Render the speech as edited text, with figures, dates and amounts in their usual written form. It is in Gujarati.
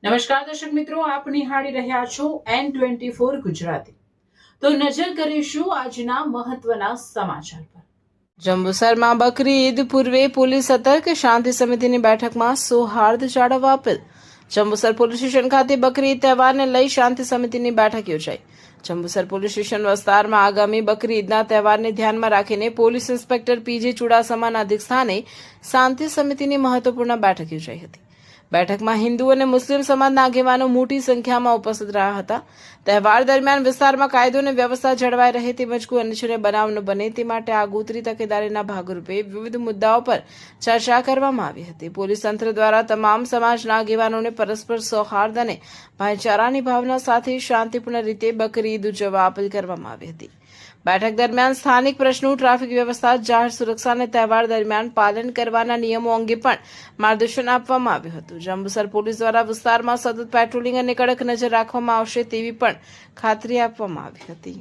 નમસ્કાર દર્શક મિત્રો, આપ નિહાળી રહ્યા છો N24 ગુજરાતી। તો નજર કરીશું આજના મહત્વના સમાચાર પર। જંબુસરમાં બકરી ઈદ પૂર્વે પોલીસ સતર્ક, શાંતિ સમિતિની બેઠકમાં સૌહાર્દ જાળવવા અપીલ। જંબુસર પોલીસ સ્ટેશન ખાતે બકરી ઈદ તહેવારને લઈ શાંતિ સમિતિની બેઠક યોજાઈ। જંબુસર પોલીસ સ્ટેશન વિસ્તારમાં આગામી બકરી ઈદના તહેવારને ધ્યાનમાં રાખીને પોલીસ ઇન્સ્પેક્ટર પીજે ચુડાસમાના અધ્યક્ષસ્થાને શાંતિ સમિતિની મહત્વપૂર્ણ બેઠક યોજાઈ હતી। બેઠકમાં હિન્દુ અને મુસ્લિમ સમાજના આગેવાનો મોટી સંખ્યામાં ઉપસ્થિત રહ્યા હતા। તહેવાર દરમિયાન વિસ્તારમાં કાયદો અને વ્યવસ્થા જળવાઈ રહે તેમજ કોઈ અનિચ્છનીય બનાવ ન બને તે માટે આગોતરી તકેદારીના ભાગરૂપે વિવિધ મુદ્દાઓ પર ચર્ચા કરવામાં આવી હતી। પોલીસ તંત્ર દ્વારા તમામ સમાજના આગેવાનોને પરસ્પર સૌહાર્દ અને ભાઈચારાની ભાવના સાથે શાંતિપૂર્ણ રીતે બકરી ઈદ ઉજવવા અપીલ કરવામાં આવી હતી। બેઠક દરમિયાન સ્થાનિક પ્રશ્નો, ટ્રાફિક વ્યવસ્થા, જાહેર સુરક્ષા અને તહેવાર દરમિયાન પાલન કરવાના નિયમો અંગે પણ માર્ગદર્શન આપવામાં આવ્યું હતું। જંબુસર પોલીસ દ્વારા વિસ્તારમાં સતત પેટ્રોલિંગ અને કડક નજર રાખવામાં આવશે તેવી પણ ખાતરી આપવામાં આવી હતી।